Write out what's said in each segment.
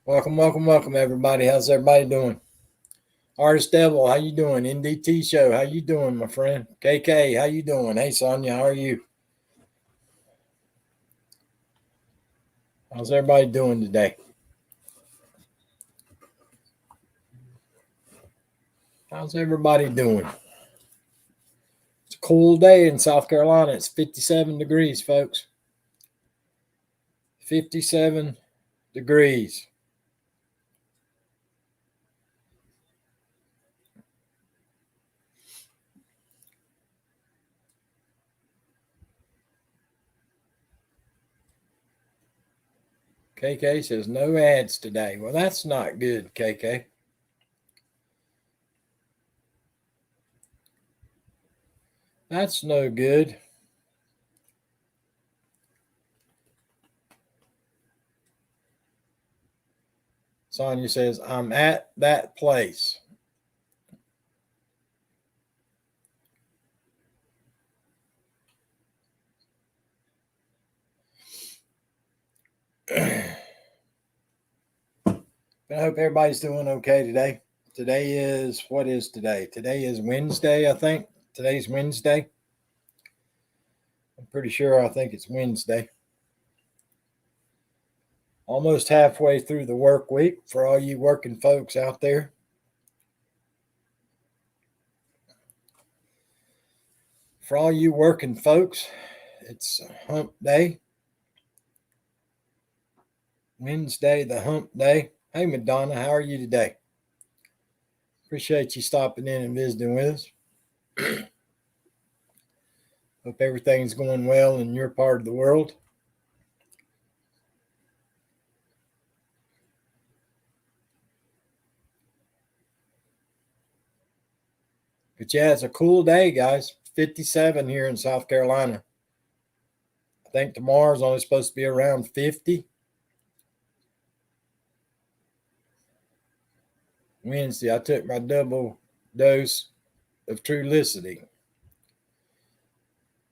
Welcome, welcome, welcome, everybody. How's everybody doing? Artist Devil, how you doing? NDT Show, how you doing, my friend? KK, how you doing? Hey, Sonia, how are you? How's everybody doing today? How's everybody doing? It's a cool day in South Carolina. It's 57 degrees, folks. 57 degrees. KK says no ads today. Well, that's not good, KK. That's no good. Sonia says, I'm at that place. I hope everybody's doing okay today. Today is, what is today? Today is Wednesday, I think. Today's Wednesday. I'm pretty sure I think it's Wednesday. Almost halfway through the work week for all you working folks out there. For all you working folks, it's hump day. Wednesday, the hump day. Hey, Madonna, how are you today? Appreciate you stopping in and visiting with us. Hope everything's going well in your part of the world. But yeah, it's a cool day, guys. 57 here in South Carolina. I think tomorrow's only supposed to be around 50. Wednesday, I took my double dose of Trulicity.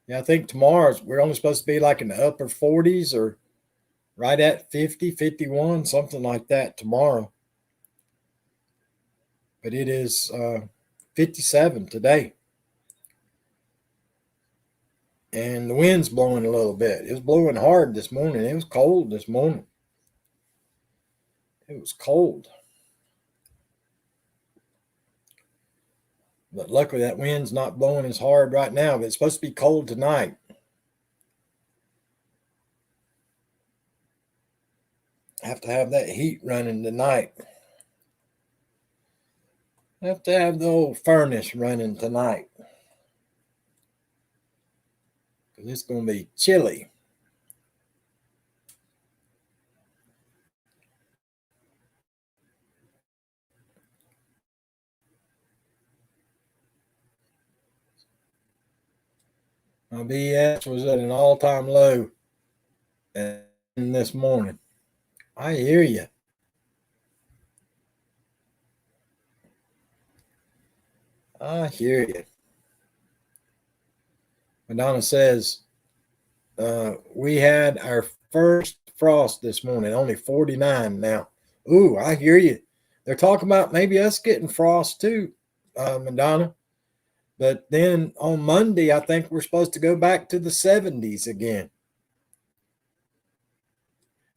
Yeah, I think tomorrow's we're only supposed to be like in the upper 40s or right at 50, 51, something like that tomorrow. But it is 57 today. And the wind's blowing a little bit. It was blowing hard this morning. It was cold this morning. It was cold. But luckily that wind's not blowing as hard right now. But it's supposed to be cold tonight. Have to have that heat running tonight. Have to have the old furnace running tonight. Because it's going to be chilly. My BS was at an all-time low this morning. I hear you. I hear you. Madonna says, we had our first frost this morning, only 49 now. Ooh, I hear you. They're talking about maybe us getting frost too, Madonna. But then on Monday, I think we're supposed to go back to the 70s again.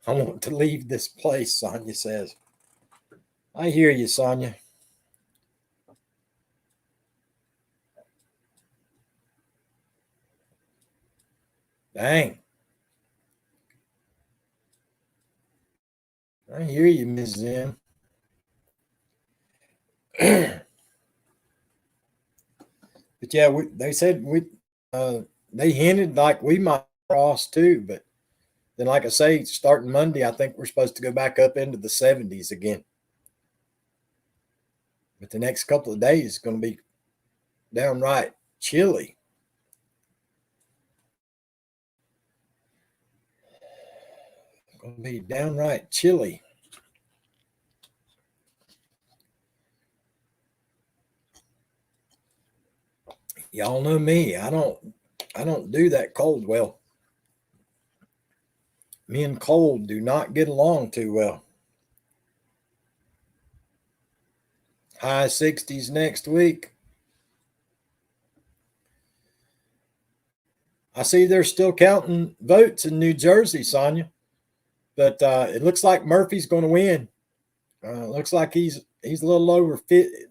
I want to leave this place, Sonia says. I hear you, Sonia. Dang. I hear you, Ms. Zim. But yeah, they said they hinted like we might cross too, but then like I say, starting Monday, I think we're supposed to go back up into the 70s again. But the next couple of days is going to be downright chilly. It's going to be downright chilly. Y'all know me. I don't do that cold well. Me and cold do not get along too well. High 60s next week. I see they're still counting votes in New Jersey, Sonia, but it looks like Murphy's going to win. Looks like he's a little over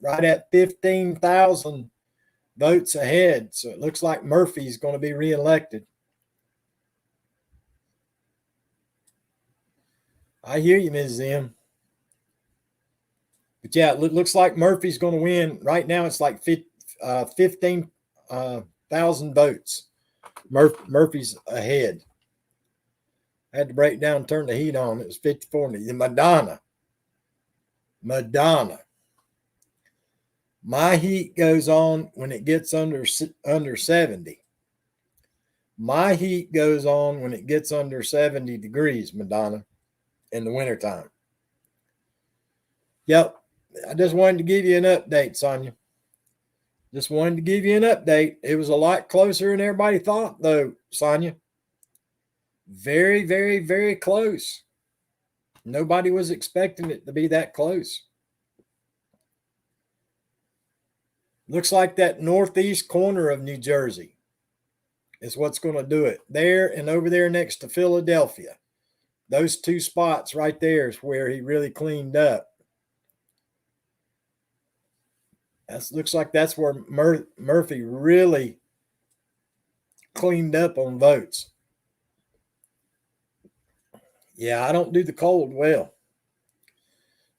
right at 15,000 votes ahead. So it looks like Murphy's going to be reelected. I hear you, Ms. M. But yeah, it looks like Murphy's going to win. Right now, it's like 15,000 votes. Murphy's ahead. I had to break down and turn the heat on. It was 54. Madonna. My heat goes on when it gets under 70. My heat goes on when it gets under 70 degrees, Madonna, in the wintertime. Yep. I just wanted to give you an update, Sonia. Just wanted to give you an update. It was a lot closer than everybody thought, though, Sonia. Very, very, very close. Nobody was expecting it to be that close. Looks like that northeast corner of New Jersey is what's going to do it. There and over there next to Philadelphia. Those two spots right there is where he really cleaned up. Looks like that's where Murphy really cleaned up on votes. Yeah, I don't do the cold well.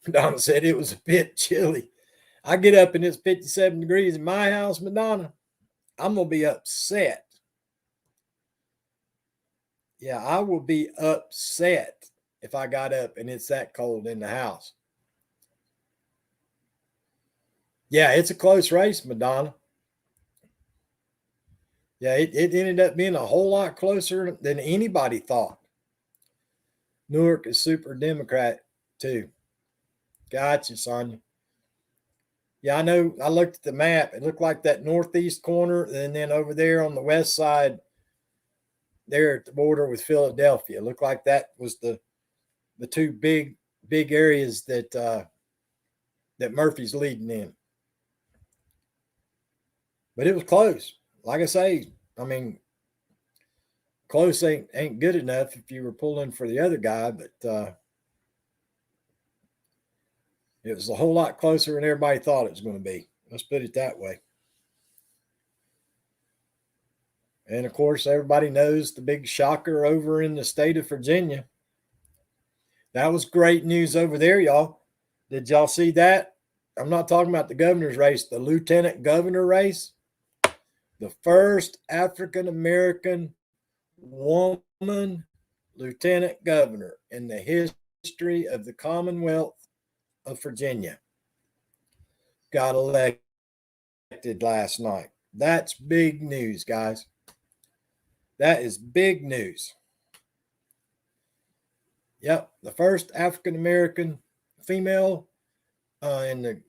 Madonna said it was a bit chilly. I get up and it's 57 degrees in my house, Madonna. I'm going to be upset. Yeah, I will be upset if I got up and it's that cold in the house. Yeah, it's a close race, Madonna. Yeah, it ended up being a whole lot closer than anybody thought. Newark is super Democrat, too. Gotcha, Sonia. Yeah, I know. I looked at the map. It looked like that northeast corner, and then over there on the west side, there at the border with Philadelphia. It looked like that was the two big areas that Murphy's leading in. But it was close. Like I say, I mean, close ain't good enough if you were pulling for the other guy, but it was a whole lot closer than everybody thought it was going to be. Let's put it that way. And of course, everybody knows the big shocker over in the state of Virginia. That was great news over there, y'all. Did y'all see that? I'm not talking about the governor's race, the lieutenant governor race. The first African American woman lieutenant governor in the history of the Commonwealth of Virginia got elected last night. That's big news, guys. That is big news. Yep, the first African American female in the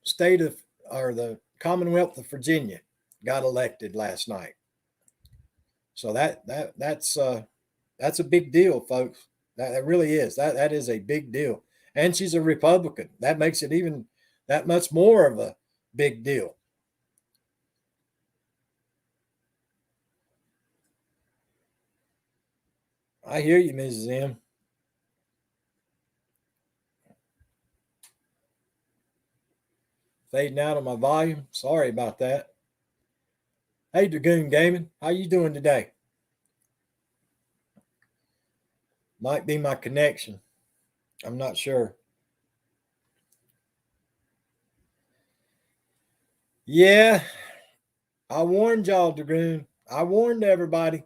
state of, or the Commonwealth of Virginia got elected last night. So that's a big deal, folks. That really is. That is a big deal. And she's a Republican. That makes it even that much more of a big deal. I hear you, Mrs. M. Fading out on my volume. Sorry about that. Hey, Dragoon Gaming, how you doing today? Might be my connection. I'm not sure. Yeah, I warned y'all, Dragoon. I warned everybody.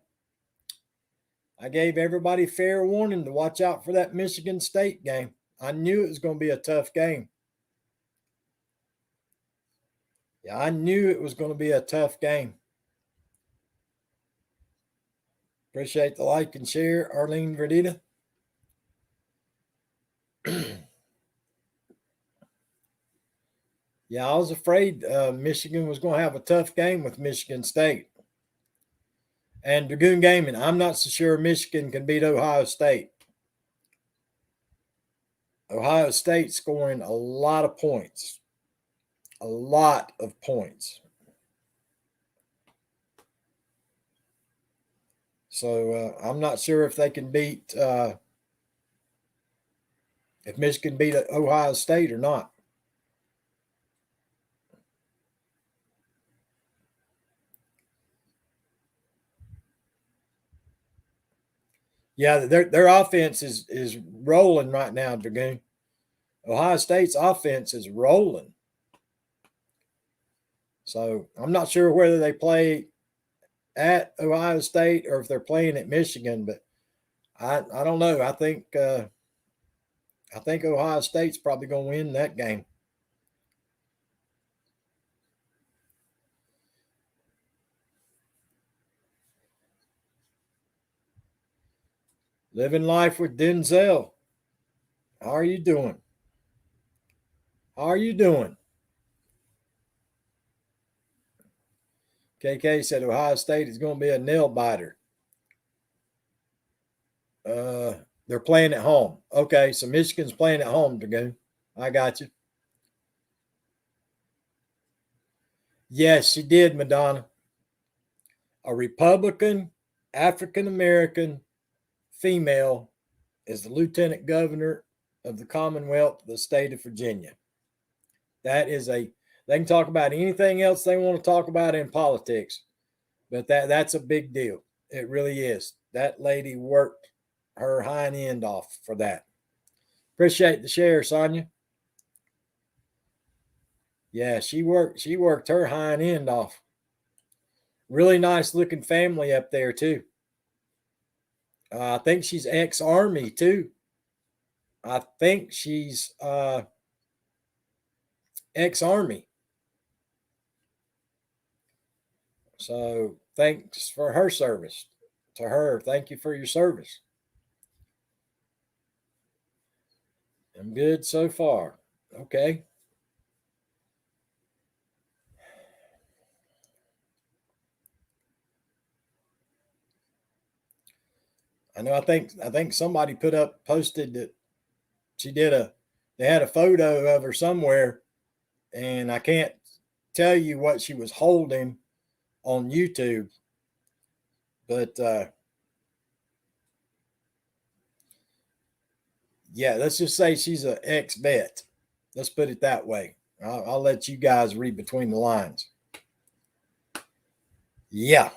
I gave everybody fair warning to watch out for that Michigan State game. I knew it was going to be a tough game. Yeah, I knew it was going to be a tough game. Appreciate the like and share, Arlene Verdita. Yeah, I was afraid Michigan was going to have a tough game with Michigan State. And Dragoon Gaming, I'm not so sure Michigan can beat Ohio State. Ohio State scoring a lot of points. A lot of points. So I'm not sure if they can beat if Michigan beat Ohio State or not. Yeah, their offense is rolling right now, Dragoon. Ohio State's offense is rolling. So I'm not sure whether they play at Ohio State or if they're playing at Michigan, but I don't know. I think Ohio State's probably going to win that game. Living life with Denzel. How are you doing? How are you doing? KK said Ohio State is going to be a nail biter. They're playing at home. Okay, so Michigan's playing at home, Dragoon. I got you. Yes, she did, Madonna. A Republican, African American female is the lieutenant governor of the Commonwealth of the state of Virginia. That is they can talk about anything else they want to talk about in politics, but that's a big deal. It really is. That lady worked her hind end off for that. Appreciate the share, Sonia. Yeah, she worked her hind end off. Really nice looking family up there too. I think she's ex-army too. I think she's ex-army. So thanks for her service. To her, thank you for your service. I'm good so far. Okay. I know I think somebody posted that she they had a photo of her somewhere, and I can't tell you what she was holding on YouTube, but yeah, let's just say she's an ex-vet. Let's put it that way. I'll let you guys read between the lines. Yeah.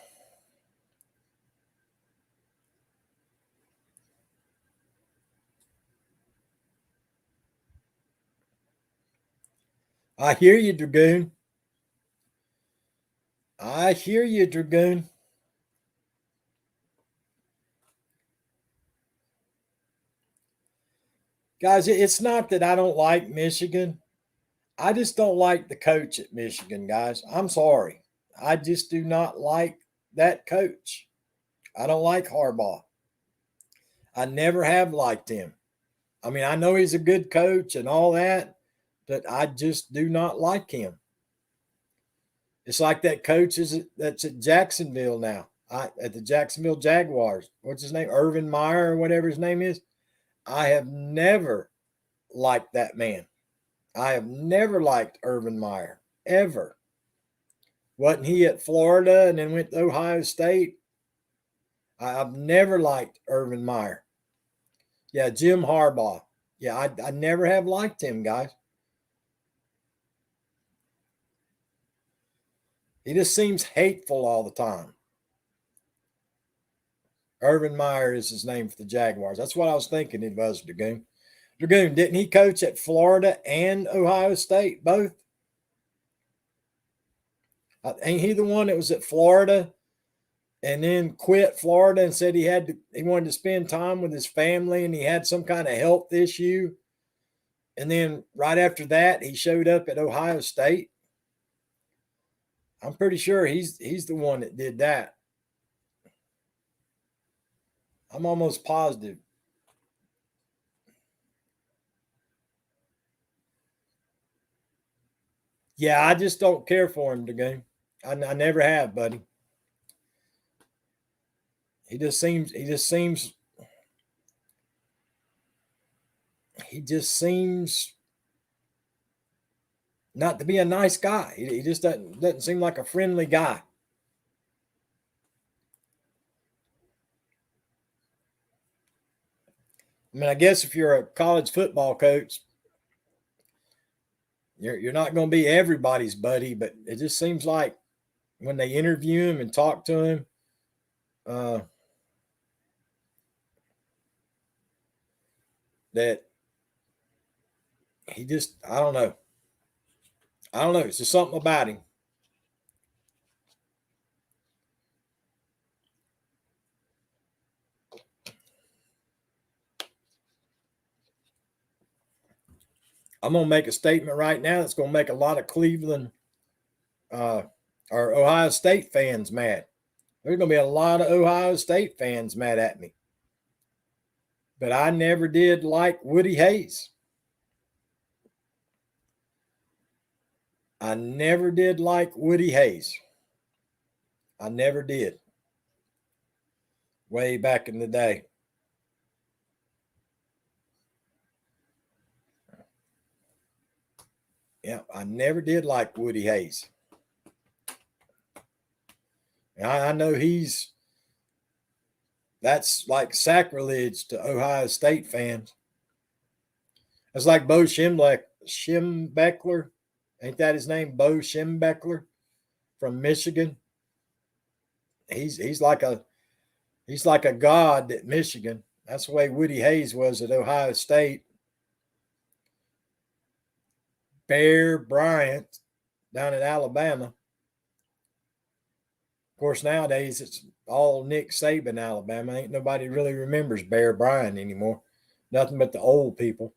I hear you, Dragoon. I hear you, Dragoon. Guys, it's not that I don't like Michigan. I just don't like the coach at Michigan, guys. I'm sorry. I just do not like that coach. I don't like Harbaugh. I never have liked him. I mean, I know he's a good coach and all that, but I just do not like him. It's like that coach that's at Jacksonville now, at the Jacksonville Jaguars. What's his name? Urban Meyer or whatever his name is. I have never liked that man. I have never liked Urban Meyer, ever. Wasn't he at Florida and then went to Ohio State? I've never liked Urban Meyer. Yeah, Jim Harbaugh. Yeah, I never have liked him, guys. He just seems hateful all the time. Urban Meyer is his name for the Jaguars. That's what I was thinking it was, Dragoon. Dragoon, didn't he coach at Florida and Ohio State both? Ain't he the one that was at Florida and then quit Florida and said he wanted to spend time with his family and he had some kind of health issue? And then right after that, he showed up at Ohio State. I'm pretty sure he's the one that did that. I'm almost positive. Yeah, I just don't care for him, the game. I never have, buddy. He just seems he just seems not to be a nice guy. He just doesn't seem like a friendly guy. I mean, I guess if you're a college football coach, you're not going to be everybody's buddy, but it just seems like when they interview him and talk to him, that he just, I don't know. It's just something about him. I'm going to make a statement right now that's going to make a lot of Cleveland or Ohio State fans mad. There's going to be a lot of Ohio State fans mad at me. But I never did like Woody Hayes. I never did like Woody Hayes. I never did. Way back in the day. Yeah, I never did like Woody Hayes. I know that's like sacrilege to Ohio State fans. It's like Bo Schembechler. Ain't that his name? Bo Schembechler from Michigan. He's like a god at Michigan. That's the way Woody Hayes was at Ohio State. Bear Bryant down at Alabama. Of course, nowadays it's all Nick Saban, Alabama. Ain't nobody really remembers Bear Bryant anymore. Nothing but the old people.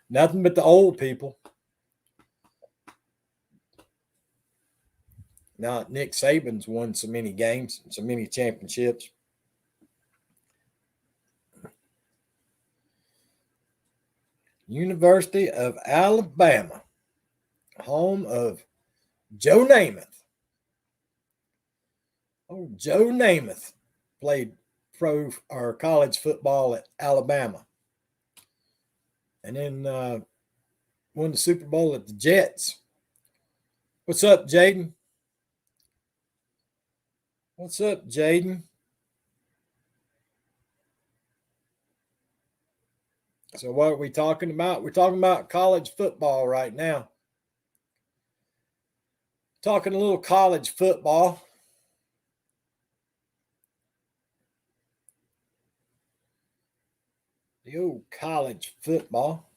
Nothing but the old people. Now, Nick Saban's won so many games, so many championships. University of Alabama, home of Joe Namath. Oh, Joe Namath played pro or college football at Alabama. And then won the Super Bowl at the Jets. What's up, Jaden? What's up, Jaden? So what are we talking about? We're talking about college football right now. Talking a little college football. The old college football.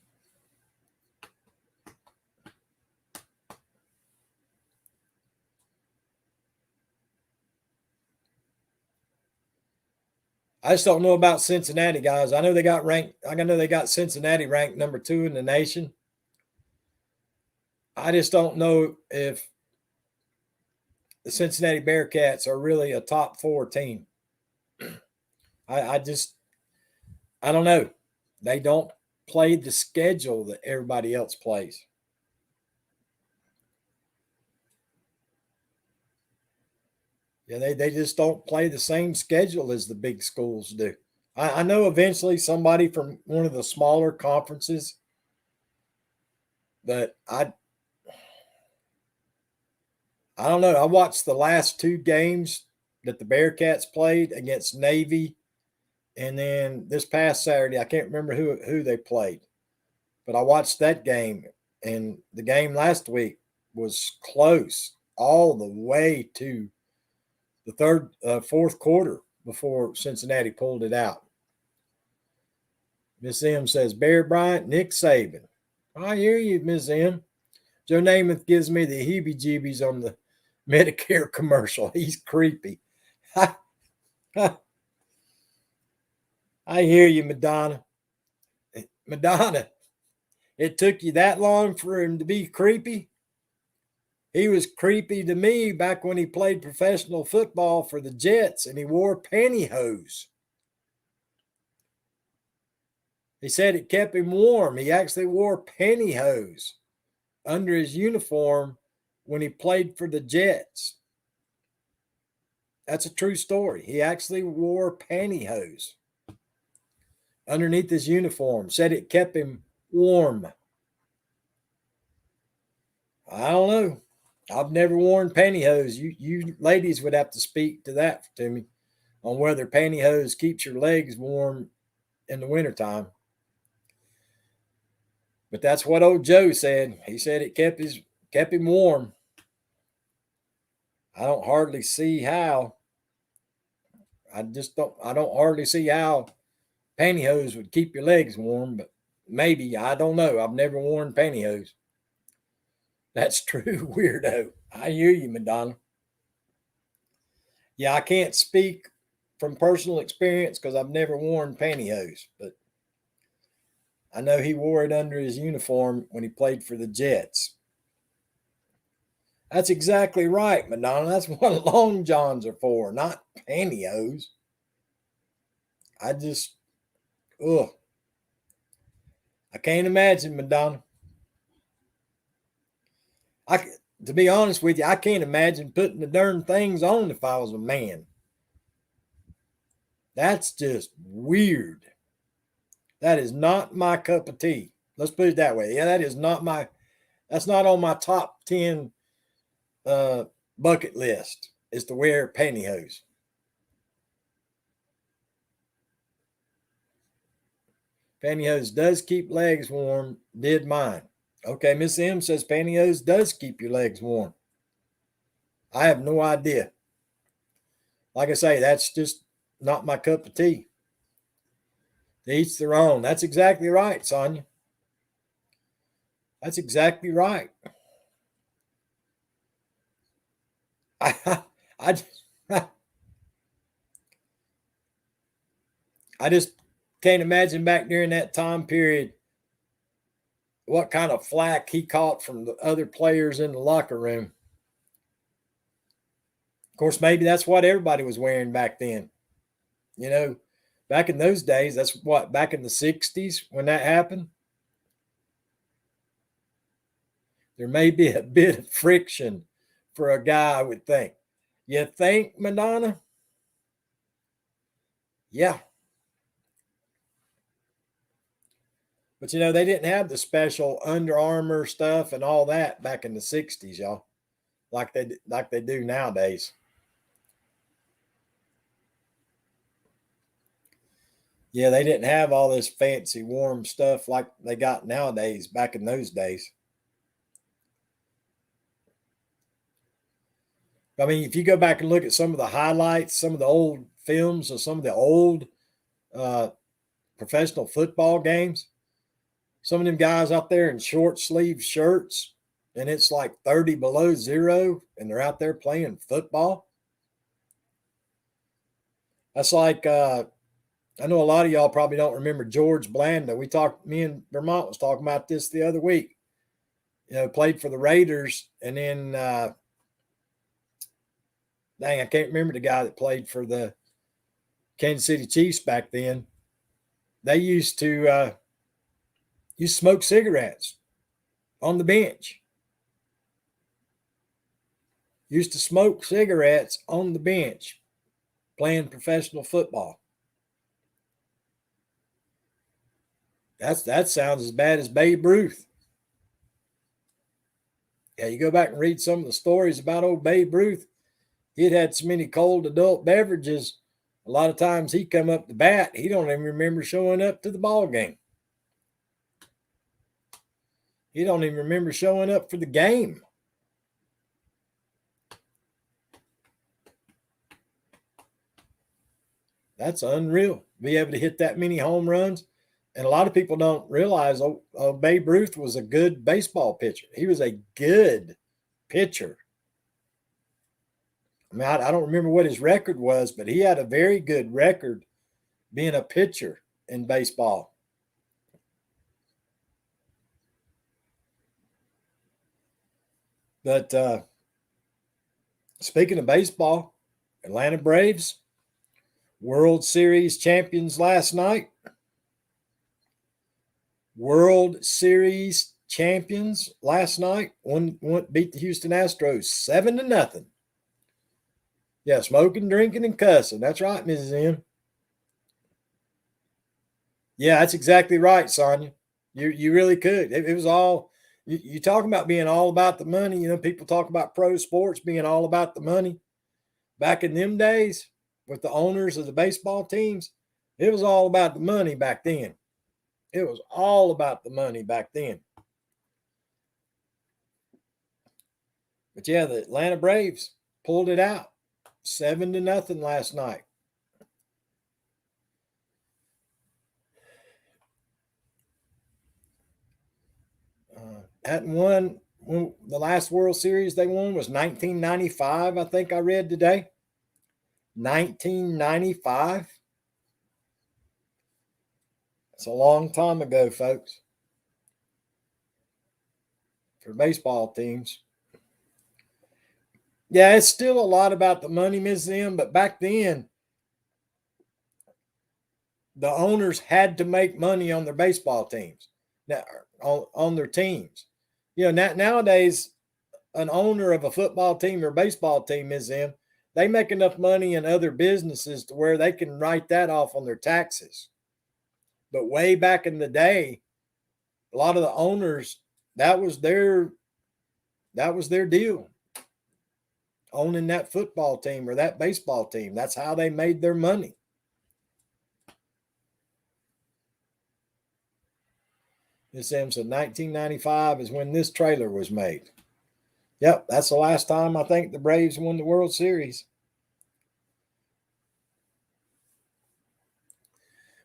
I just don't know about Cincinnati, guys. I know they got ranked. I know they got Cincinnati ranked number 2 in the nation. I just don't know if the Cincinnati Bearcats are really a top 4 team. I don't know. They don't play the schedule that everybody else plays. Yeah, they just don't play the same schedule as the big schools do. I know eventually somebody from one of the smaller conferences, but I don't know. I watched the last 2 games that the Bearcats played against Navy, and then this past Saturday, I can't remember who they played, but I watched that game, and the game last week was close all the way to the fourth quarter before Cincinnati pulled it out. Miss M says, Bear Bryant, Nick Saban. I hear you, Miss M. Joe Namath gives me the heebie-jeebies on the Medicare commercial. He's creepy. I hear you, Madonna. Madonna, it took you that long for him to be creepy? He was creepy to me back when he played professional football for the Jets and he wore pantyhose. He said it kept him warm. He actually wore pantyhose under his uniform when he played for the Jets. That's a true story. He actually wore pantyhose underneath his uniform. Said it kept him warm. I don't know. I've never worn pantyhose. You ladies would have to speak to that to me on whether pantyhose keeps your legs warm in the wintertime. But that's what old Joe said. He said it kept him warm. I don't hardly see how. I don't hardly see how pantyhose would keep your legs warm, but maybe, I don't know. I've never worn pantyhose. That's true, weirdo. I hear you, Madonna. Yeah, I can't speak from personal experience because I've never worn pantyhose, but I know he wore it under his uniform when he played for the Jets. That's exactly right, Madonna. That's what long johns are for, not pantyhose. I just, ugh. I can't imagine, Madonna. To be honest with you, I can't imagine putting the darn things on if I was a man. That's just weird. That is not my cup of tea. Let's put it that way. Yeah, that's not on my top 10 bucket list, is to wear pantyhose. Pantyhose does keep legs warm, did mine. Okay, Miss M says pantyhose does keep your legs warm. I have no idea. Like I say, that's just not my cup of tea. To each their own. That's exactly right, Sonia. That's exactly right. I just, I just can't imagine back during that time period what kind of flack he caught from the other players in the locker room. Of course, maybe that's what everybody was wearing back then. You know, back in those days, that's what, back in the 60s when that happened? There may be a bit of friction for a guy, I would think. You think, Madonna? Yeah. But you know, they didn't have the special Under Armour stuff and all that back in the 60s, y'all. Like they do nowadays. Yeah, they didn't have all this fancy warm stuff like they got nowadays back in those days. I mean, if you go back and look at some of the highlights, some of the old films of some of the old uh, professional football games, some of them guys out there in short sleeve shirts, and it's like 30 below zero, and they're out there playing football. That's like, I know a lot of y'all probably don't remember George Blanda. Me and Vermont was talking about this the other week. You know, played for the Raiders, and then, dang, I can't remember the guy that played for the Kansas City Chiefs back then. They used to smoke cigarettes on the bench. Used to smoke cigarettes on the bench playing professional football. That sounds as bad as Babe Ruth. Yeah, you go back and read some of the stories about old Babe Ruth. He'd had so many cold adult beverages. A lot of times he'd come up to bat. He don't even remember showing up to the ball game. He don't even remember showing up for the game. That's unreal. Be able to hit that many home runs. And a lot of people don't realize Babe Ruth was a good baseball pitcher. He was a good pitcher. I mean, I don't remember what his record was, but he had a very good record being a pitcher in baseball. But speaking of baseball, Atlanta Braves, World Series champions last night. World Series champions last night. One beat the Houston Astros 7-0. Yeah, smoking, drinking, and cussing. That's right, Mrs. M. Yeah, that's exactly right, Sonia. You really could. It was all, You talk about being all about the money. You know, people talk about pro sports being all about the money. Back in them days, with the owners of the baseball teams, it was all about the money back then. It was all about the money back then. But yeah, the Atlanta Braves pulled it out 7-0 last night. Hadn't won when the last World Series they won was 1995, I think I read today. 1995. It's a long time ago, folks, for baseball teams. Yeah, it's still a lot about the money, Ms. M, but back then, the owners had to make money on their baseball teams, now on their teams. You know, nowadays, an owner of a football team or baseball team, Ms. M, they make enough money in other businesses to where they can write that off on their taxes. But way back in the day, a lot of the owners, that was their deal. Owning that football team or that baseball team. That's how they made their money. This said 1995 is when this trailer was made. Yep, that's the last time I think the Braves won the World Series.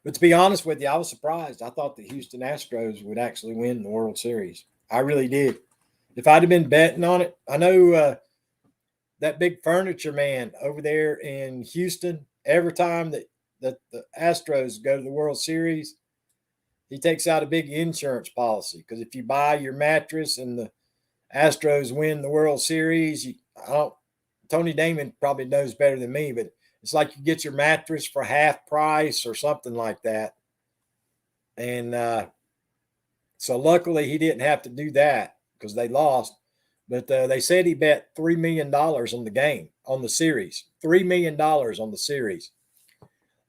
But to be honest with you, I was surprised. I thought the Houston Astros would actually win the World Series. I really did. If I'd have been betting on it, I know that big furniture man over there in Houston, every time that the Astros go to the World Series, he takes out a big insurance policy. Because if you buy your mattress and the Astros win the World Series, Tony Damon probably knows better than me, but it's like you get your mattress for half price or something like that. And so luckily he didn't have to do that because they lost. But they said he bet $3 million on the game, on the series. $3 million on the series.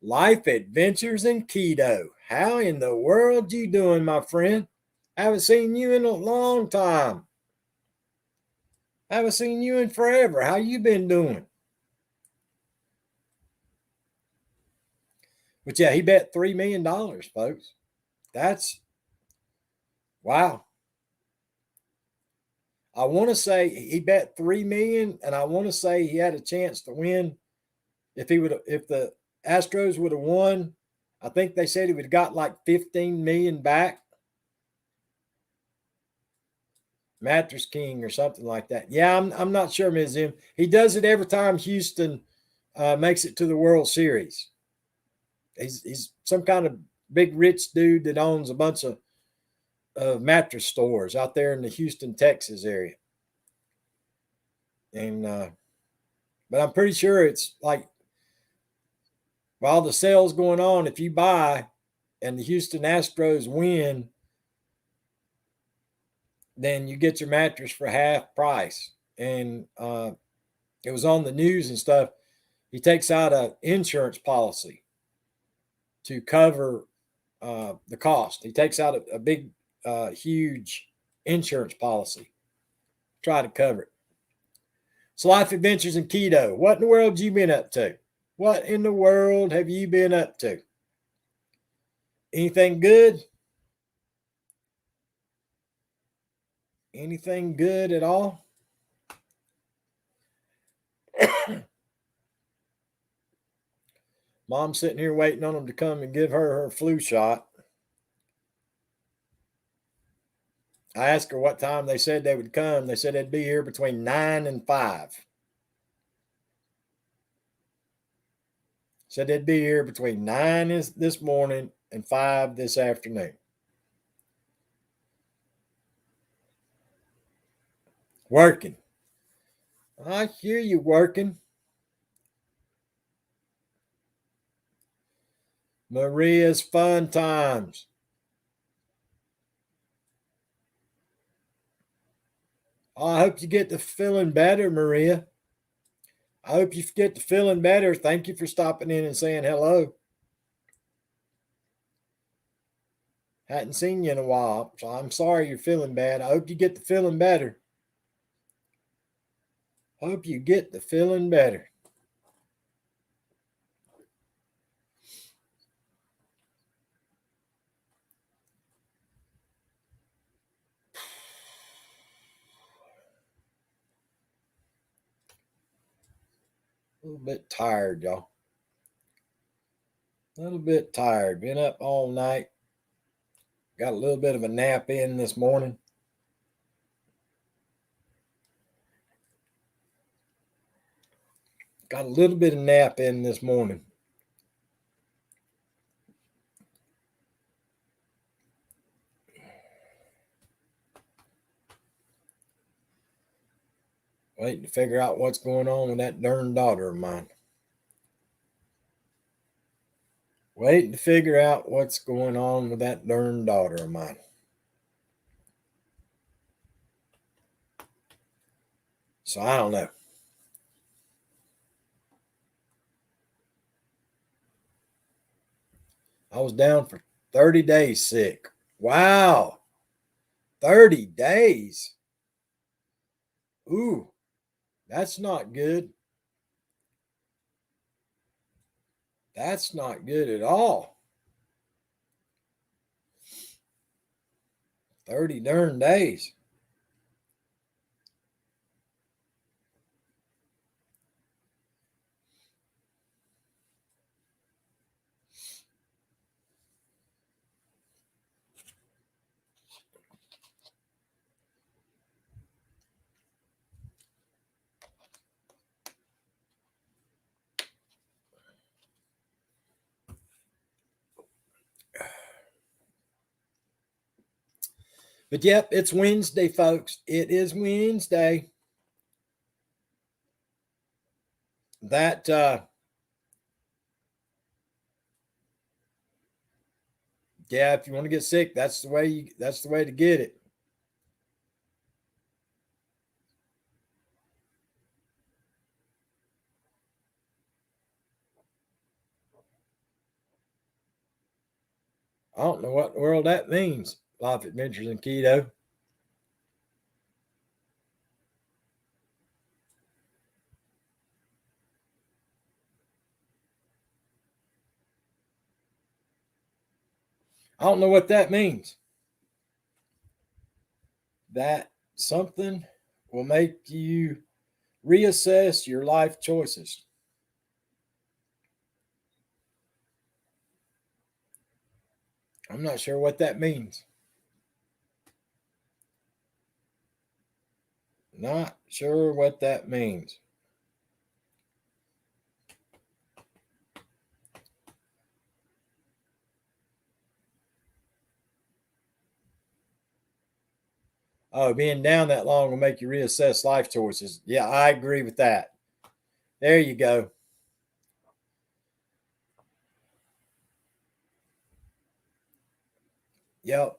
Life Adventures in Keto. How in the world you doing, my friend? I haven't seen you in a long time. I haven't seen you in forever. How you been doing? But yeah, he bet $3 million, folks. That's wow. I want to say he bet $3 million, and I want to say he had a chance to win if the Astros would have won. I think they said he would have got like 15 million back. Mattress King or something like that. Yeah, I'm not sure, Ms. M. He does it every time Houston makes it to the World Series. He's some kind of big rich dude that owns a bunch of mattress stores out there in the Houston, Texas area. And but I'm pretty sure it's like while the sale's going on, if you buy and the Houston Astros win, then you get your mattress for half price. And it was on the news and stuff. He takes out an insurance policy to cover the cost. He takes out a big, huge insurance policy, try to cover it. So Life Adventures in Keto. What in the world have you been up to? What in the world have you been up to? Anything good? Anything good at all? Mom's sitting here waiting on them to come and give her flu shot. I asked her what time they said they would come. They said they'd be here between 9 and 5. Said they'd be here between 9 this morning and 5 this afternoon. Working. I hear you working. Maria's Fun Times. Oh, I hope you get to feeling better, Maria. I hope you get to feeling better. Thank you for stopping in and saying hello. Hadn't seen you in a while, so I'm sorry you're feeling bad. I hope you get to feeling better. Hope you get to feeling better. A little bit tired, y'all. A little bit tired. Been up all night. Got a little bit of a nap in this morning. Got a little bit of nap in this morning. Waiting to figure out what's going on with that darn daughter of mine. Waiting to figure out what's going on with that darn daughter of mine. So I don't know. I was down for 30 days sick. Wow. 30 days. Ooh, that's not good. That's not good at all. 30 darn days. But yep, it's Wednesday, folks. It is Wednesday. That yeah, if you want to get sick, that's the way to get it. I don't know what in the world that means. Life Adventures in Keto. I don't know what that means. That something will make you reassess your life choices. I'm not sure what that means. Not sure what that means. Oh, being down that long will make you reassess life choices. Yeah, I agree with that. There you go. Yep.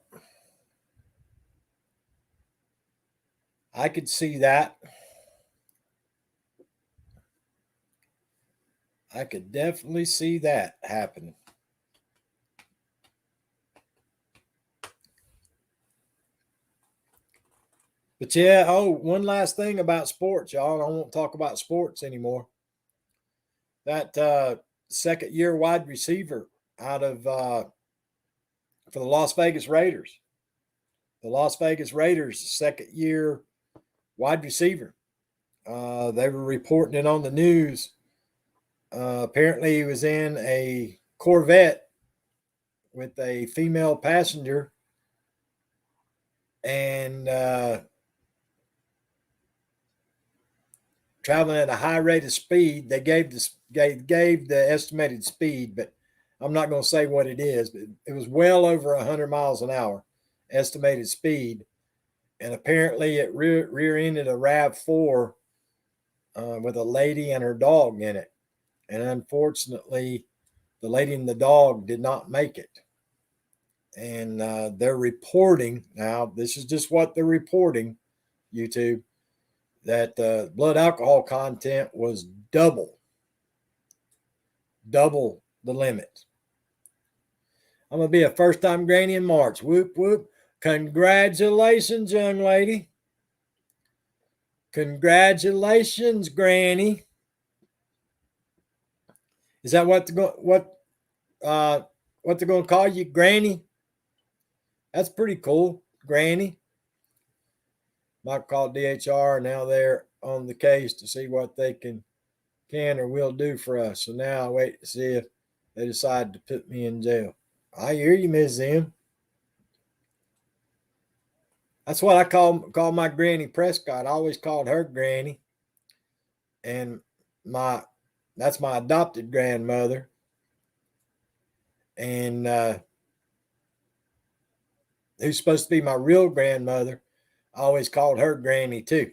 I could see that. I could definitely see that happening. But yeah, one last thing about sports, y'all. I won't talk about sports anymore. That second year wide receiver out of for the Las Vegas Raiders. The Las Vegas Raiders, second year wide receiver. They were reporting it on the news. Apparently, he was in a Corvette with a female passenger, and traveling at a high rate of speed. They gave the estimated speed, but I'm not going to say what it is. But it was well over 100 miles an hour, estimated speed, and apparently it rear-ended a Rav4 with a lady and her dog in it, and unfortunately, the lady and the dog did not make it. And they're reporting now. This is just what they're reporting. YouTube, that the blood alcohol content was double the limit. I'm going to be a first-time granny in March. Whoop, whoop. Congratulations, young lady. Congratulations, granny. Is that what they're going to call you, granny? That's pretty cool, granny. Might call DHR. Now they're on the case to see what they can or will do for us. So now I wait to see if they decide to put me in jail. I hear you, Ms. M. That's what I call my Granny Prescott. I always called her Granny. And that's my adopted grandmother. And who's supposed to be my real grandmother, I always called her Granny too.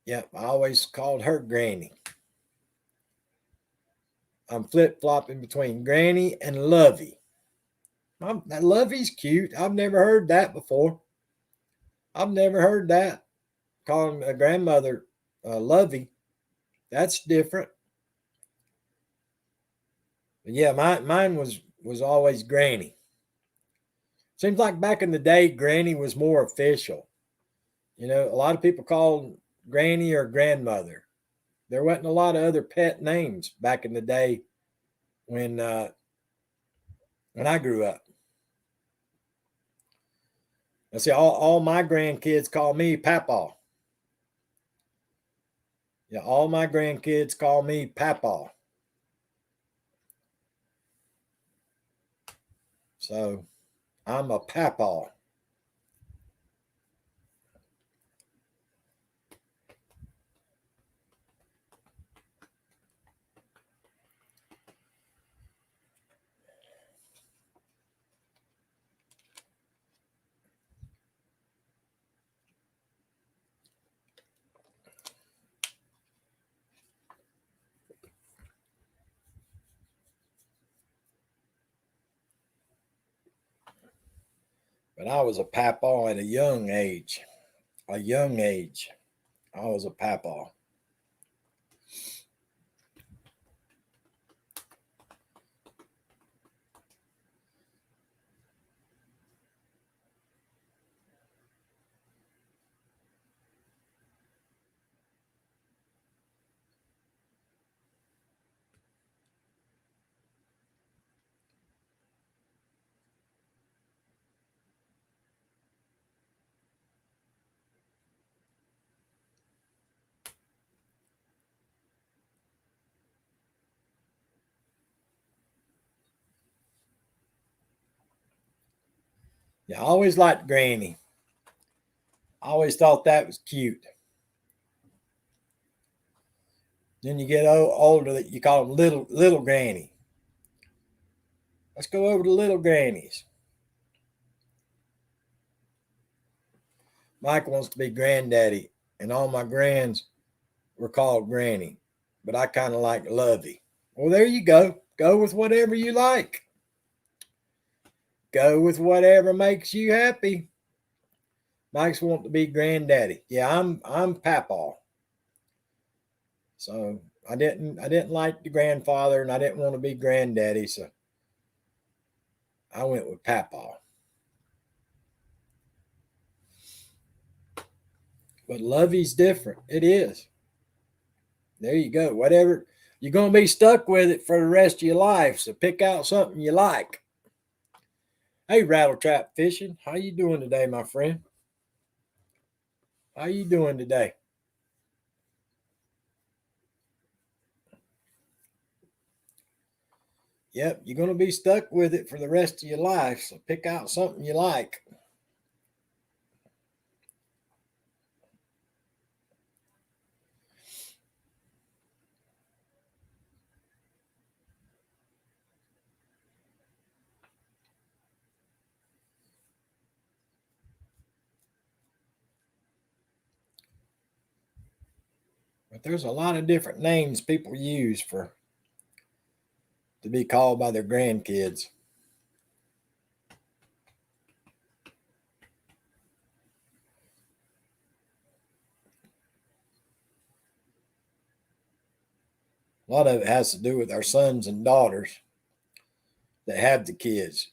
Yep, I always called her Granny. I'm flip-flopping between Granny and Lovey. That Lovey's cute. I've never heard that before. I've never heard that. Calling a grandmother Lovey. That's different. But yeah, mine was always Granny. Seems like back in the day, Granny was more official. You know, a lot of people called Granny or grandmother. There wasn't a lot of other pet names back in the day when I grew up. I see all my grandkids call me Papa. Yeah, all my grandkids call me Papa. So I'm a Papa. But I was a Papa at a young age. A young age. I was a Papa. Yeah, I always liked Granny. I always thought that was cute. Then you get older, that you call them little Granny. Let's go over to little Grannies. Mike wants to be granddaddy, and all my grands were called Granny, but I kind of like Lovey. Well, there you go. Go with whatever you like. Go with whatever makes you happy. Mike's want to be granddaddy. Yeah, I'm Papa. So I didn't like the grandfather, and I didn't want to be granddaddy, so I went with Papa. But Lovey's different. It is. There you go. Whatever, you're gonna be stuck with it for the rest of your life. So pick out something you like. Hey, Rattle Trap Fishing, how you doing today, my friend? How you doing today? Yep, you're gonna be stuck with it for the rest of your life. So pick out something you like. But there's a lot of different names people use to be called by their grandkids. A lot of it has to do with our sons and daughters. that have the kids.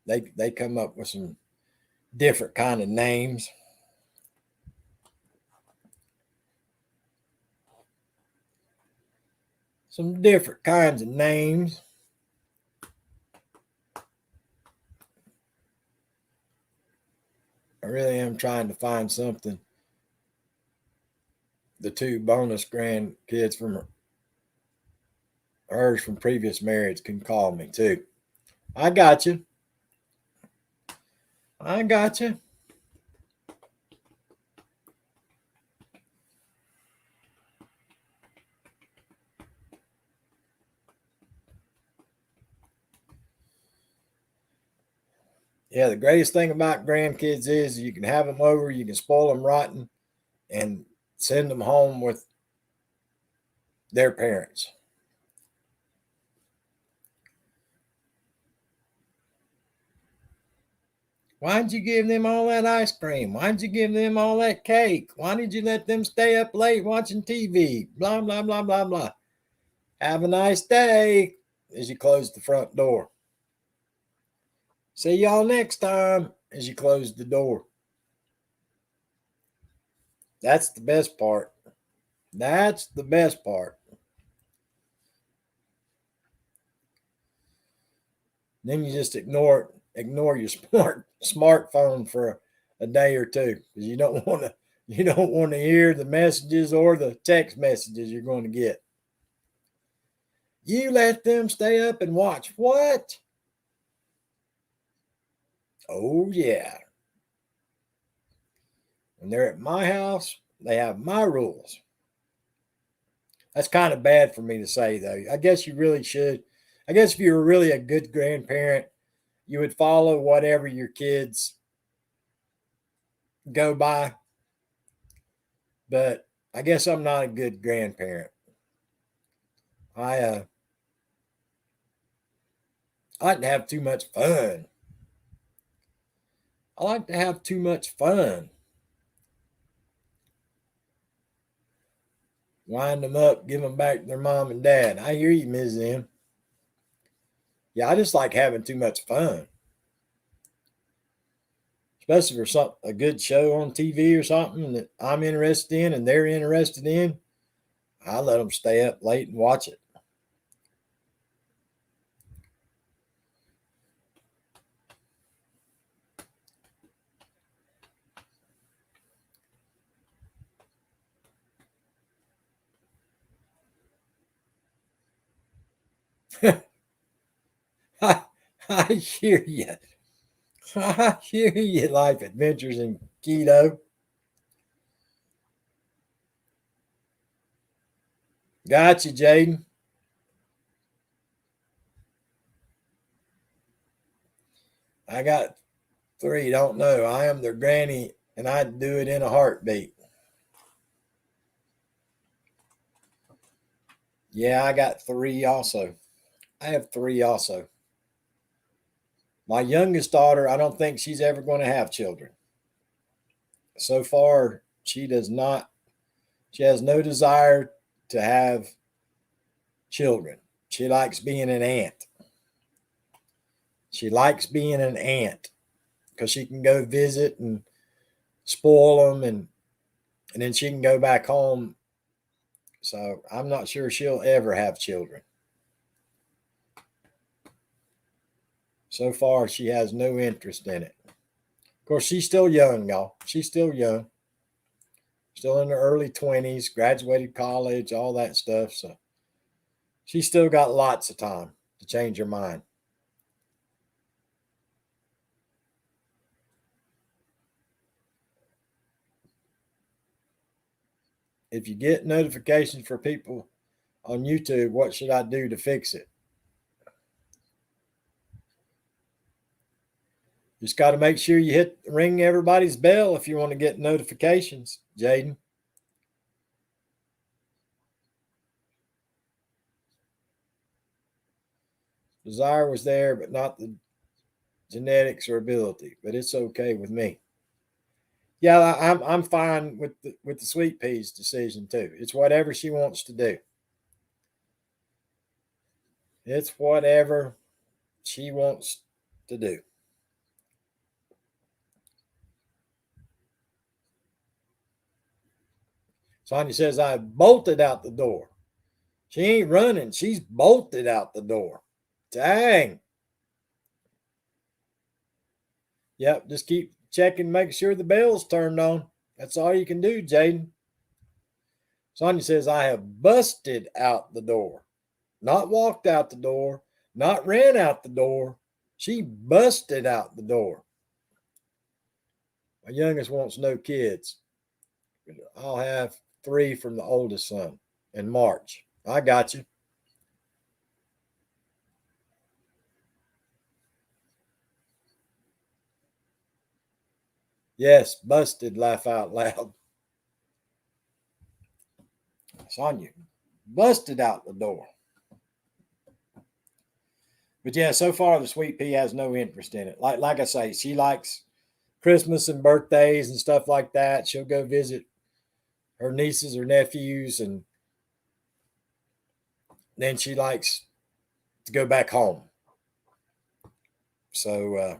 They come up with some different kind of names. Some different kinds of names. I really am trying to find something the two bonus grandkids from hers from previous marriage can call me too. I got you. I got you. Yeah, the greatest thing about grandkids is you can have them over, you can spoil them rotten, and send them home with their parents. Why did you give them all that ice cream? Why did you give them all that cake? Why did you let them stay up late watching TV? Blah, blah, blah, blah, blah. Have a nice day as you close the front door. See y'all next time as you close the door. That's the best part. That's the best part. Then you just ignore your smartphone for a day or two because you don't want to hear the messages or the text messages you're going to get. You let them stay up and watch what? Oh yeah. When they're at my house, they have my rules. That's kind of bad for me to say though. I guess you really should. I guess if you were really a good grandparent, you would follow whatever your kids go by. But I guess I'm not a good grandparent. I like to have too much fun. I like to have too much fun. Wind them up, give them back to their mom and dad. I hear you, Ms. M. Yeah, I just like having too much fun. Especially for a good show on TV or something that I'm interested in and they're interested in. I let them stay up late and watch it. I hear you. I hear you. Life adventures in keto. Got you, Jaden. I got 3. Don't know. I am their granny, and I'd do it in a heartbeat. Yeah, I got 3 also. I have 3 also. My youngest daughter, I don't think she's ever going to have children. So far, she does not. She has no desire to have children. She likes being an aunt. She likes being an aunt because she can go visit and spoil them, and then she can go back home. So I'm not sure she'll ever have children. So far, she has no interest in it. Of course, she's still young, y'all. She's still young. Still in her early 20s, graduated college, all that stuff. So she's still got lots of time to change her mind. If you get notifications for people on YouTube, what should I do to fix it? Just got to make sure you ring everybody's bell if you want to get notifications, Jaden. Desire was there, but not the genetics or ability. But it's okay with me. Yeah, I'm fine with the sweet peas decision too. It's whatever she wants to do. It's whatever she wants to do. Sonia says, I bolted out the door. She ain't running. She's bolted out the door. Dang. Yep, just keep checking, make sure the bell's turned on. That's all you can do, Jaden. Sonia says, I have busted out the door. Not walked out the door, not ran out the door. She busted out the door. My youngest wants no kids. I'll have 3 from the oldest son in March. I got you. Yes, busted, laugh out loud. Sonia busted out the door. But yeah, so far the sweet pea has no interest in it. Like I say, she likes Christmas and birthdays and stuff like that. She'll go visit her nieces or nephews, and then she likes to go back home. So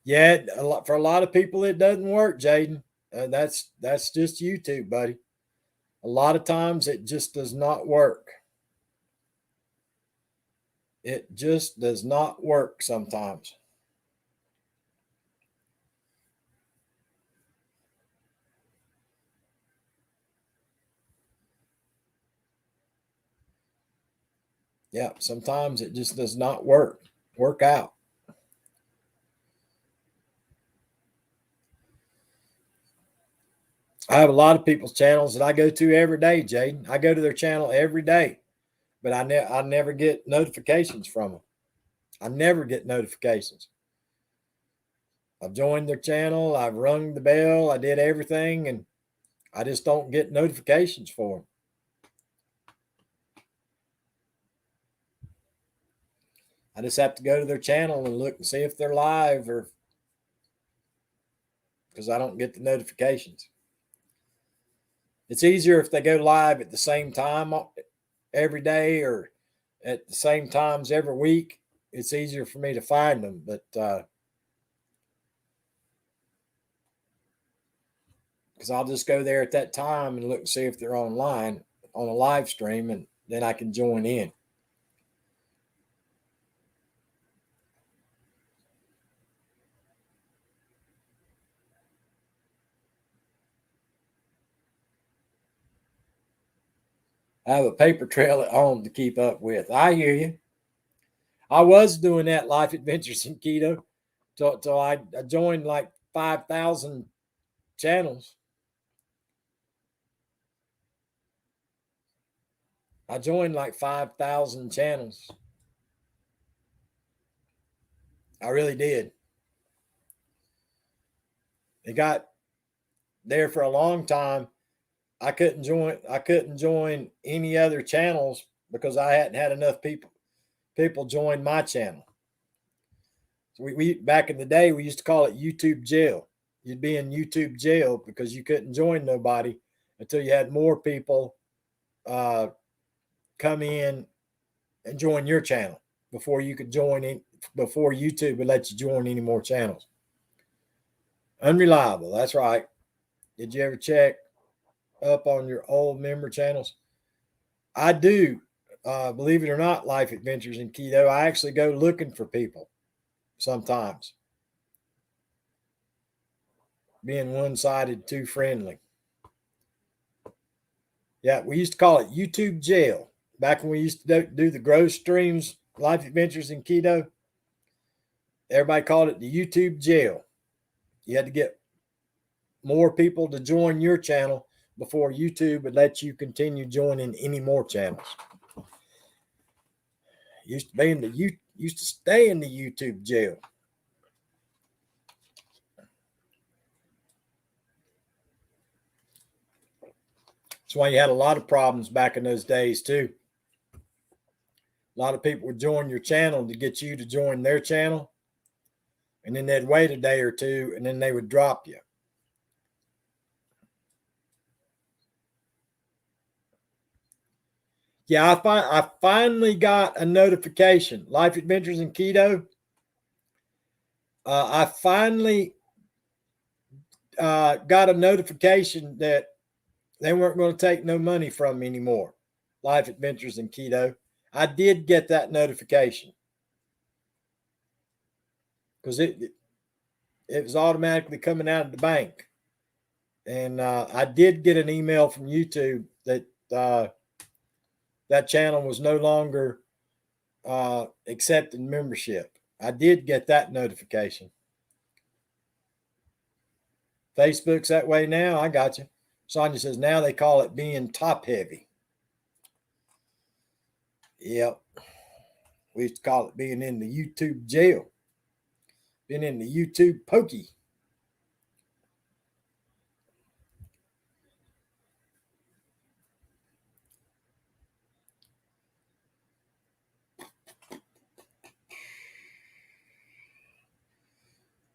yeah, for a lot of people it doesn't work, Jaden. That's just YouTube, buddy. A lot of times it just does not work. It just does not work sometimes. Yeah, sometimes it just does not work out. I have a lot of people's channels that I go to every day, Jaden. I go to their channel every day, but I never get notifications from them. I never get notifications. I've joined their channel, I've rung the bell, I did everything, and I just don't get notifications for them. I just have to go to their channel and look and see if they're live, or because I don't get the notifications. It's easier if they go live at the same time every day or at the same times every week. It's easier for me to find them, but because I'll just go there at that time and look and see if they're online on a live stream, and then I can join in. I have a paper trail at home to keep up with. I hear you. I was doing that Life Adventures in Keto till I joined like 5,000 channels. I joined like 5,000 channels. I really did. It got there for a long time. I couldn't join any other channels because I hadn't had enough people join my channel. So we back in the day we used to call it YouTube jail. You'd be in YouTube jail because you couldn't join nobody until you had more people come in and join your channel before you could join in, before YouTube would let you join any more channels. Unreliable. That's right. Did you ever check up on your old member channels? I do. Believe it or not, Life Adventures in Keto, I actually go looking for people sometimes. Being one-sided, too friendly. Yeah, we used to call it YouTube jail. Back when we used to do the growth streams, Life Adventures in Keto, everybody called it the YouTube jail. You had to get more people to join your channel before YouTube would let you continue joining any more channels. Used to stay in the YouTube jail. That's why you had a lot of problems back in those days too. A lot of people would join your channel to get you to join their channel, and then they'd wait a day or two, and then they would drop you. Yeah, I finally got a notification. Life Adventures in Keto. I finally got a notification that they weren't going to take no money from me anymore. Life Adventures in Keto. I did get that notification because it was automatically coming out of the bank, and I did get an email from YouTube that that channel was no longer accepting membership. I did get that notification. Facebook's that way now. I got you. Sonia says now they call it being top heavy. Yep. We used to call it being in the YouTube jail. Been in the YouTube pokey.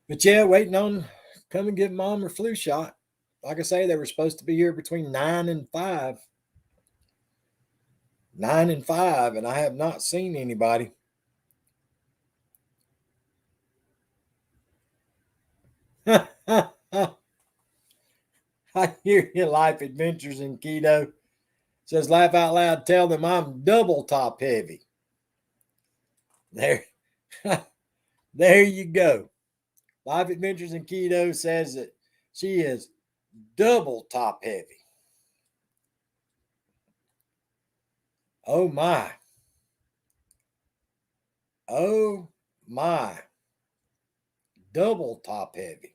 But yeah, waiting on come and get mom her flu shot. Like I say, they were supposed to be here between 9 and 5. 9 and 5, and I have not seen anybody. I hear you, Life Adventures in Keto. Says laugh out loud, tell them I'm double top heavy. There, there you go. Life Adventures in Keto says that she is double top heavy. Oh my. Oh my. Double top heavy.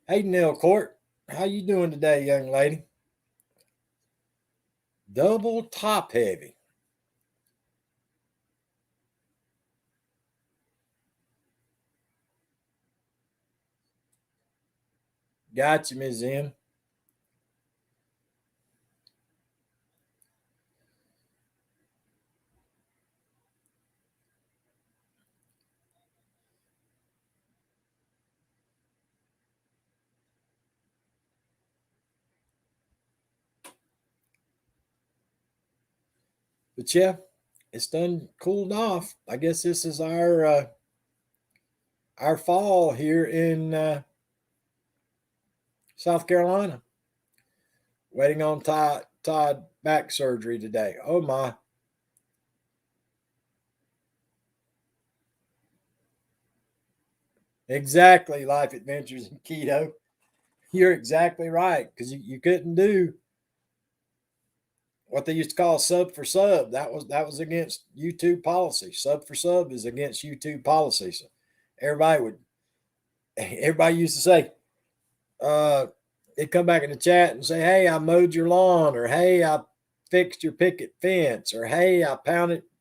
Hey Neil Court, how you doing today, young lady? Double top heavy. Got you, Ms. M. But yeah, it's done cooled off. I guess this is our fall here in South Carolina. Waiting on Todd back surgery today. Oh my. Exactly, Life Adventures in Keto. You're exactly right because you couldn't do what they used to call sub for sub. That was against YouTube policy. Sub for sub is against YouTube policy. So everybody everybody used to say, they'd come back in the chat and say, "Hey, I mowed your lawn," or "Hey, I fixed your picket fence," or "Hey, I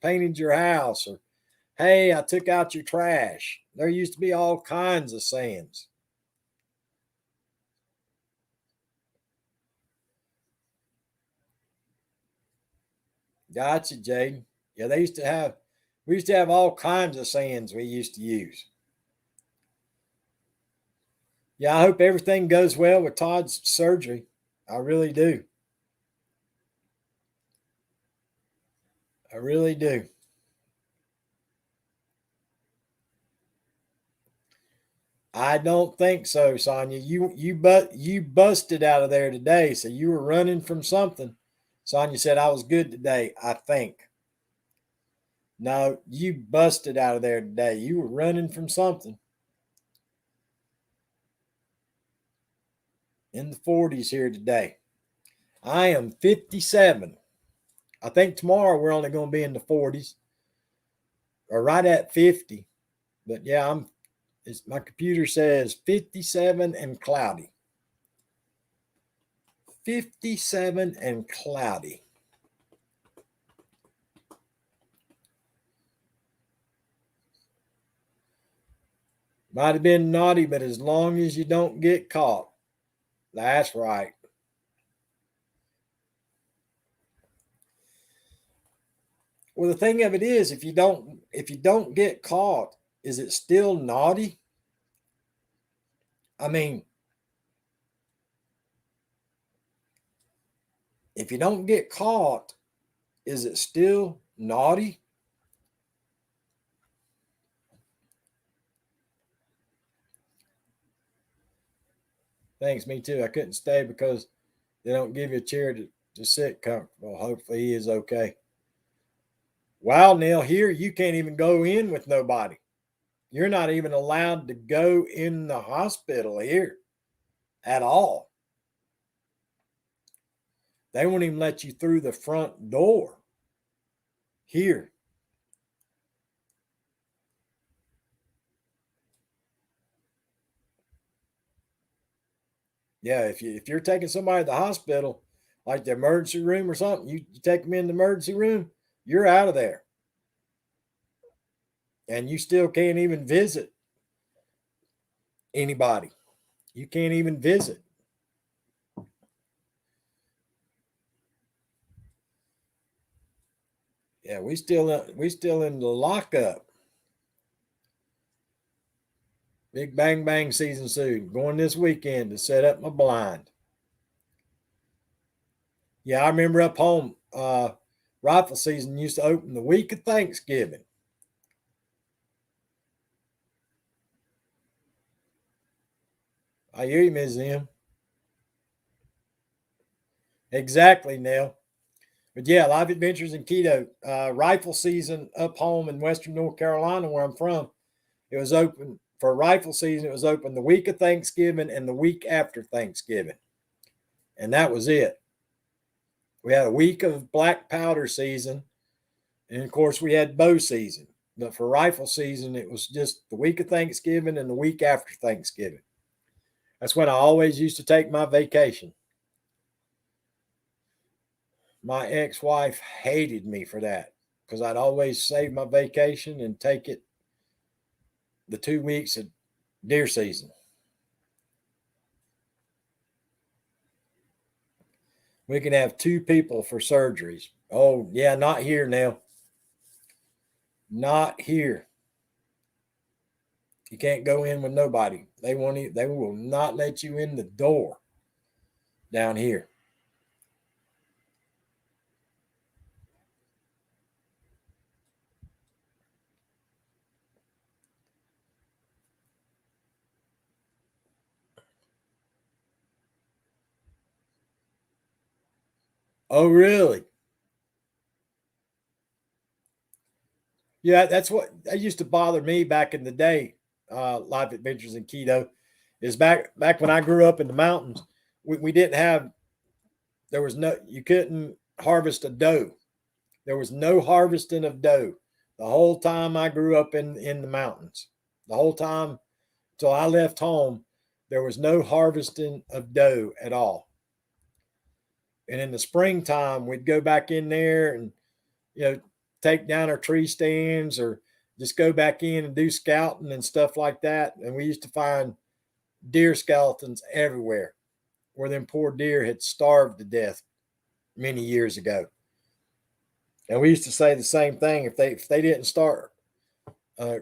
painted your house," or "Hey, I took out your trash." There used to be all kinds of sayings. Gotcha, Jaden. Yeah, we used to have all kinds of sayings we used to use. Yeah, I hope everything goes well with Todd's surgery. I really do. I really do. I don't think so, Sonia. You busted out of there today, so you were running from something. Sonia said I was good today. I think. No, you busted out of there today. You were running from something. In the 40s here today. I am 57. I think tomorrow we're only going to be in the 40s or right at 50. But yeah, my computer says 57 and cloudy. 57 and cloudy. Might have been naughty, but as long as you don't get caught. That's right. Well, the thing of it is, if you don't get caught, is it still naughty? I mean, if you don't get caught, is it still naughty? Thanks, me too. I couldn't stay because they don't give you a chair to sit comfortable. Hopefully he is okay. Wow, Neil, here you can't even go in with nobody. You're not even allowed to go in the hospital here at all. They won't even let you through the front door here. Yeah, if you're taking somebody to the hospital, like the emergency room or something, you take them in the emergency room, you're out of there. And you still can't even visit anybody. You can't even visit. Yeah, we still in the lockup. Big bang bang season soon. Going this weekend to set up my blind. Yeah, I remember up home, rifle season used to open the week of Thanksgiving. I hear you, Ms. M. Exactly, Nell. But yeah, Live Adventures in Keto, rifle season up home in Western North Carolina, where I'm from. It was open for rifle season. It was open the week of Thanksgiving and the week after Thanksgiving. And that was it. We had a week of black powder season. And of course, we had bow season. But for rifle season, it was just the week of Thanksgiving and the week after Thanksgiving. That's when I always used to take my vacation. My ex wife hated me for that because I'd always save my vacation and take it the 2 weeks of deer season. We can have two people for surgeries. Oh, yeah, not here now. Not here. You can't go in with nobody. They will not let you in the door down here. Oh, really? Yeah, that's what that used to bother me back in the day. Life Adventures in Keto is back when I grew up in the mountains. We didn't have there was no you couldn't harvest a doe. There was no harvesting of doe the whole time I grew up in the mountains. The whole time till I left home, there was no harvesting of doe at all. And in the springtime, we'd go back in there and you know take down our tree stands or just go back in and do scouting and stuff like that. And we used to find deer skeletons everywhere where them poor deer had starved to death many years ago. And we used to say the same thing if they didn't start uh,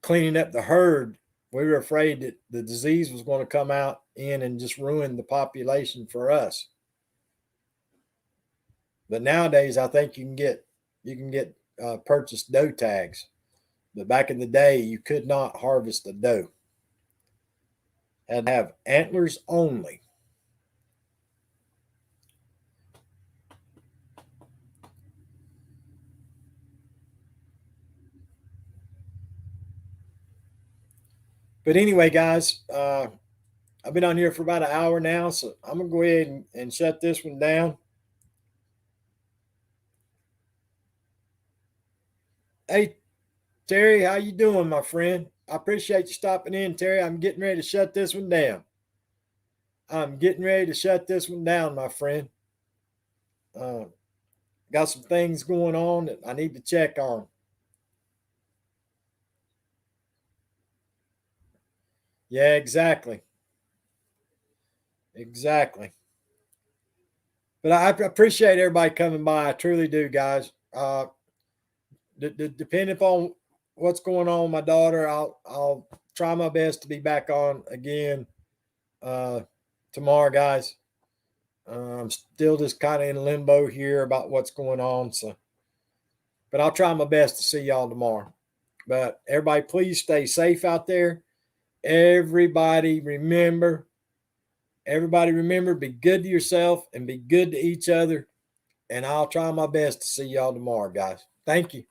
cleaning up the herd, we were afraid that the disease was going to come out in and just ruin the population for us. But nowadays, I think you can get purchased doe tags. But back in the day, you could not harvest a doe. Had to have antlers only. But anyway, guys, I've been on here for about an hour now, so I'm gonna go ahead and shut this one down. Hey, Terry, how you doing, my friend? I appreciate you stopping in, Terry. I'm getting ready to shut this one down. I'm getting ready to shut this one down, my friend. Uh, got some things going on that I need to check on. Yeah, exactly. Exactly. But I appreciate everybody coming by. I truly do, guys. Depending upon what's going on with my daughter, I'll try my best to be back on again tomorrow, guys. I'm still just kind of in limbo here about what's going on. So, but I'll try my best to see y'all tomorrow. But everybody, please stay safe out there. Everybody remember, be good to yourself and be good to each other. And I'll try my best to see y'all tomorrow, guys. Thank you.